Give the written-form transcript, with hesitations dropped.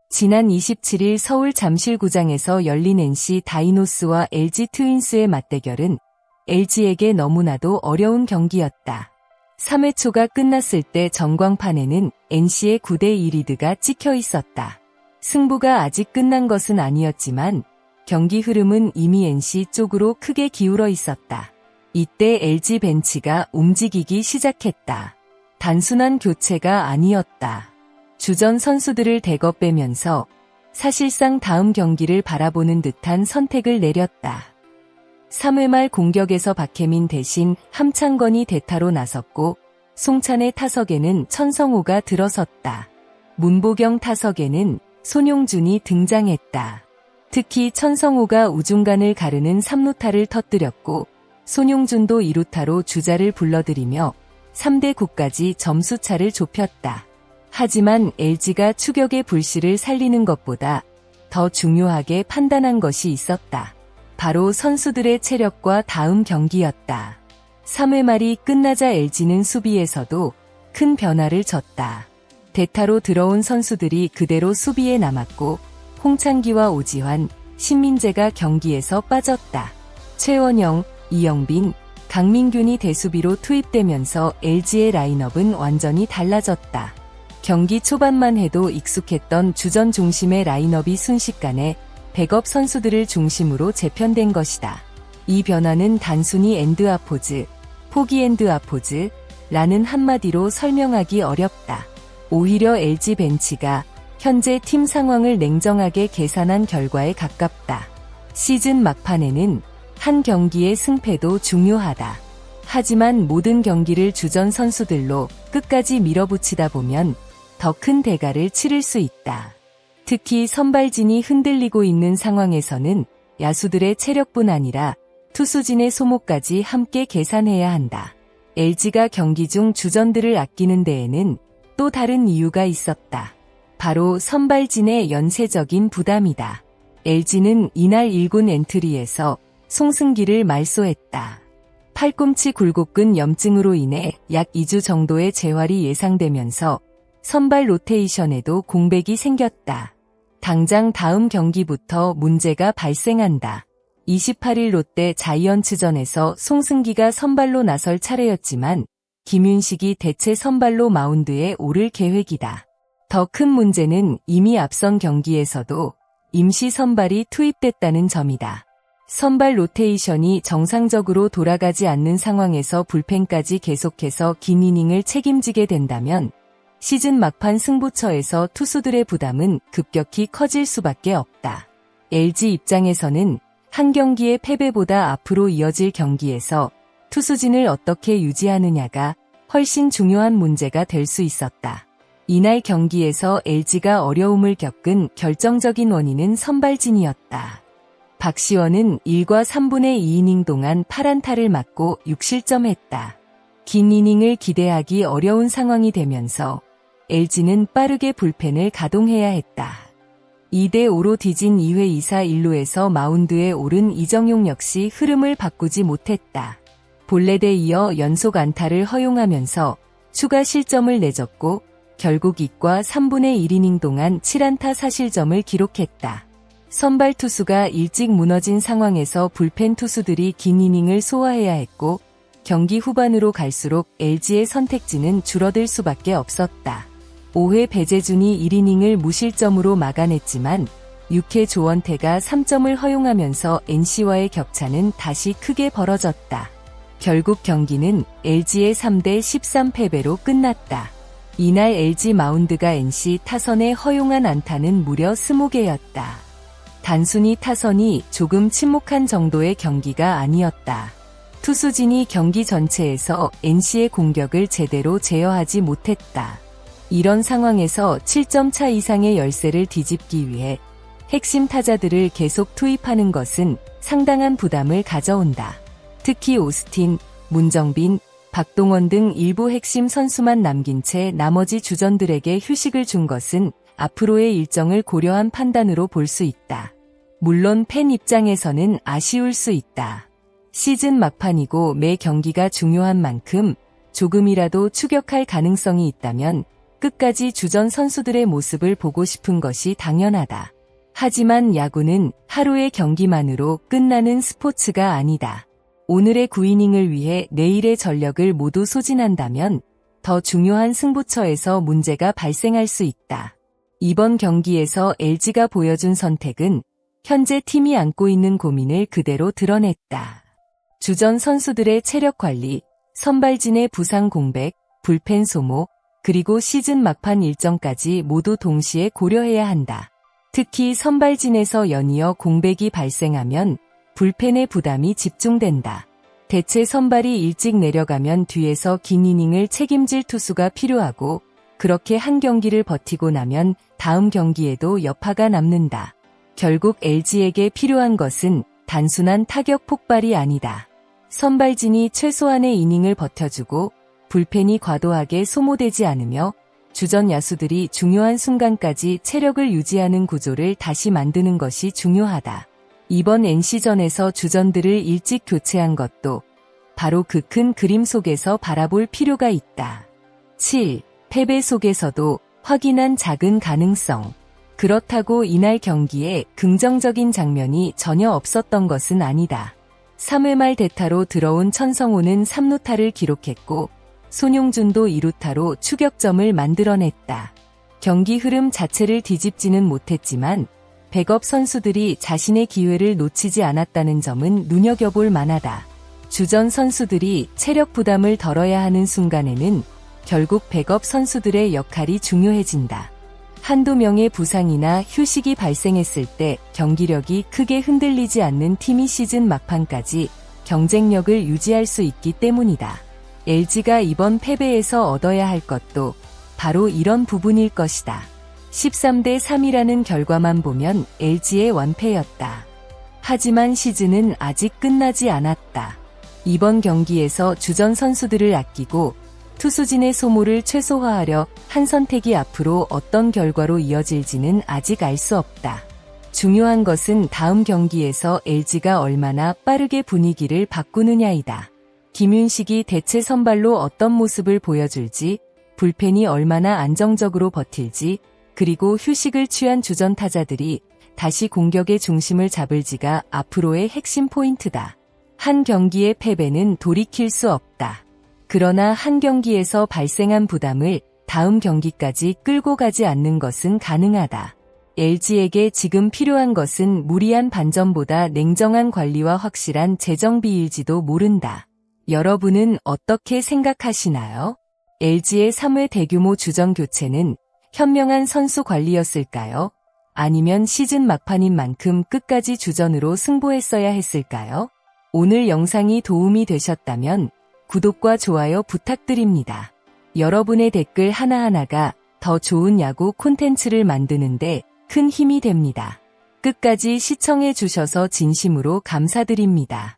지난 27일 서울 잠실구장에서 열린 NC 다이노스와 LG 트윈스의 맞대결은 LG에게 너무나도 어려운 경기였다. 3회 초가 끝났을 때 전광판에는 NC의 9대2 리드가 찍혀 있었다. 승부가 아직 끝난 것은 아니었지만 경기 흐름은 이미 NC 쪽으로 크게 기울어 있었다. 이때 LG 벤치가 움직이기 시작했다. 단순한 교체가 아니었다. 주전 선수들을 대거 빼면서 사실상 다음 경기를 바라보는 듯한 선택을 내렸다. 3회 말 공격에서 박혜민 대신 함창건이 대타로 나섰고 송찬의 타석에는 천성호가 들어섰다. 문보경 타석에는 손용준이 등장했다. 특히 천성호가 우중간을 가르는 3루타를 터뜨렸고 손용준도 2루타로 주자를 불러들이며 3대9까지 점수차를 좁혔다. 하지만 LG가 추격의 불씨를 살리는 것보다 더 중요하게 판단한 것이 있었다. 바로 선수들의 체력과 다음 경기였다. 3회 말이 끝나자 LG는 수비에서도 큰 변화를 줬다. 대타로 들어온 선수들이 그대로 수비에 남았고 홍창기와 오지환, 신민재가 경기에서 빠졌다. 최원영, 이영빈, 강민균이 대수비로 투입되면서 LG의 라인업은 완전히 달라졌다. 경기 초반만 해도 익숙했던 주전 중심의 라인업이 순식간에 백업 선수들을 중심으로 재편된 것이다. 이 변화는 단순히 엔드아포즈, 포기 엔드아포즈라는 한마디로 설명하기 어렵다. 오히려 LG 벤치가 현재 팀 상황을 냉정하게 계산한 결과에 가깝다. 시즌 막판에는 한 경기의 승패도 중요하다. 하지만 모든 경기를 주전 선수들로 끝까지 밀어붙이다 보면 더 큰 대가를 치를 수 있다. 특히 선발진이 흔들리고 있는 상황에서는 야수들의 체력뿐 아니라 투수진의 소모까지 함께 계산해야 한다. LG가 경기 중 주전들을 아끼는 데에는 또 다른 이유가 있었다. 바로 선발진의 연쇄적인 부담이다. LG는 이날 1군 엔트리에서 송승기를 말소했다. 팔꿈치 굴곡근 염증으로 인해 약 2주 정도의 재활이 예상되면서 선발 로테이션에도 공백이 생겼다. 당장 다음 경기부터 문제가 발생한다. 28일 롯데 자이언츠전에서 송승기가 선발로 나설 차례였지만 김윤식이 대체 선발로 마운드에 오를 계획이다. 더 큰 문제는 이미 앞선 경기에서도 임시 선발이 투입됐다는 점이다. 선발 로테이션이 정상적으로 돌아가지 않는 상황에서 불펜까지 계속해서 긴 이닝을 책임지게 된다면 시즌 막판 승부처에서 투수들의 부담은 급격히 커질 수밖에 없다. LG 입장에서는 한 경기의 패배보다 앞으로 이어질 경기에서 투수진을 어떻게 유지하느냐가 훨씬 중요한 문제가 될 수 있었다. 이날 경기에서 LG가 어려움을 겪은 결정적인 원인은 선발진이었다. 박시원은 1과 3분의 2이닝 동안 8안타를 맞고 6실점했다. 긴 이닝을 기대하기 어려운 상황이 되면서 LG는 빠르게 불펜을 가동해야 했다. 2대5로 뒤진 2회 2사 1루에서 마운드에 오른 이정용 역시 흐름을 바꾸지 못했다. 볼넷에 이어 연속 안타를 허용하면서 추가 실점을 내줬고 결국 2과 3분의 1이닝 동안 7안타 4실점을 기록했다. 선발 투수가 일찍 무너진 상황에서 불펜 투수들이 긴 이닝을 소화해야 했고 경기 후반으로 갈수록 LG의 선택지는 줄어들 수밖에 없었다. 5회 배재준이 1이닝을 무실점으로 막아냈지만 6회 조원태가 3점을 허용하면서 NC와의 격차는 다시 크게 벌어졌다. 결국 경기는 LG의 3대13 패배로 끝났다. 이날 LG 마운드가 NC 타선에 허용한 안타는 무려 20개였다. 단순히 타선이 조금 침묵한 정도의 경기가 아니었다. 투수진이 경기 전체에서 NC의 공격을 제대로 제어하지 못했다. 이런 상황에서 7점 차 이상의 열세를 뒤집기 위해 핵심 타자들을 계속 투입하는 것은 상당한 부담을 가져온다. 특히 오스틴, 문정빈, 박동원 등 일부 핵심 선수만 남긴 채 나머지 주전들에게 휴식을 준 것은 앞으로의 일정을 고려한 판단으로 볼 수 있다. 물론 팬 입장에서는 아쉬울 수 있다. 시즌 막판이고 매 경기가 중요한 만큼 조금이라도 추격할 가능성이 있다면 끝까지 주전 선수들의 모습을 보고 싶은 것이 당연하다. 하지만 야구는 하루의 경기만으로 끝나는 스포츠가 아니다. 오늘의 9이닝을 위해 내일의 전력을 모두 소진한다면 더 중요한 승부처에서 문제가 발생할 수 있다. 이번 경기에서 LG가 보여준 선택은 현재 팀이 안고 있는 고민을 그대로 드러냈다. 주전 선수들의 체력 관리, 선발진의 부상 공백, 불펜 소모, 그리고 시즌 막판 일정까지 모두 동시에 고려해야 한다. 특히 선발진에서 연이어 공백이 발생하면 불펜의 부담이 집중된다. 대체 선발이 일찍 내려가면 뒤에서 긴 이닝을 책임질 투수가 필요하고 그렇게 한 경기를 버티고 나면 다음 경기에도 여파가 남는다. 결국 LG에게 필요한 것은 단순한 타격 폭발이 아니다. 선발진이 최소한의 이닝을 버텨주고 불펜이 과도하게 소모되지 않으며 주전 야수들이 중요한 순간까지 체력을 유지하는 구조를 다시 만드는 것이 중요하다. 이번 NC전에서 주전들을 일찍 교체한 것도 바로 그 큰 그림 속에서 바라볼 필요가 있다. 7. 패배 속에서도 확인한 작은 가능성. 그렇다고 이날 경기에 긍정적인 장면이 전혀 없었던 것은 아니다. 3회 말 대타로 들어온 천성호는 3루타를 기록했고 손용준도 2루타로 추격점을 만들어냈다. 경기 흐름 자체를 뒤집지는 못했지만 백업 선수들이 자신의 기회를 놓치지 않았다는 점은 눈여겨볼 만하다. 주전 선수들이 체력 부담을 덜어야 하는 순간에는 결국 백업 선수들의 역할이 중요해진다. 한두 명의 부상이나 휴식이 발생했을 때 경기력이 크게 흔들리지 않는 팀이 시즌 막판까지 경쟁력을 유지할 수 있기 때문이다. LG가 이번 패배에서 얻어야 할 것도 바로 이런 부분일 것이다. 13대 3이라는 결과만 보면 LG의 완패였다. 하지만 시즌은 아직 끝나지 않았다. 이번 경기에서 주전 선수들을 아끼고 투수진의 소모를 최소화하려 한 선택이 앞으로 어떤 결과로 이어질지는 아직 알 수 없다. 중요한 것은 다음 경기에서 LG가 얼마나 빠르게 분위기를 바꾸느냐이다. 김윤식이 대체 선발로 어떤 모습을 보여줄지, 불펜이 얼마나 안정적으로 버틸지, 그리고 휴식을 취한 주전 타자들이 다시 공격의 중심을 잡을지가 앞으로의 핵심 포인트다. 한 경기의 패배는 돌이킬 수 없다. 그러나 한 경기에서 발생한 부담을 다음 경기까지 끌고 가지 않는 것은 가능하다. LG에게 지금 필요한 것은 무리한 반전보다 냉정한 관리와 확실한 재정비일지도 모른다. 여러분은 어떻게 생각하시나요? LG의 3회 대규모 주전 교체는 현명한 선수 관리였을까요? 아니면 시즌 막판인 만큼 끝까지 주전으로 승부했어야 했을까요? 오늘 영상이 도움이 되셨다면 구독과 좋아요 부탁드립니다. 여러분의 댓글 하나하나가 더 좋은 야구 콘텐츠를 만드는데 큰 힘이 됩니다. 끝까지 시청해 주셔서 진심으로 감사드립니다.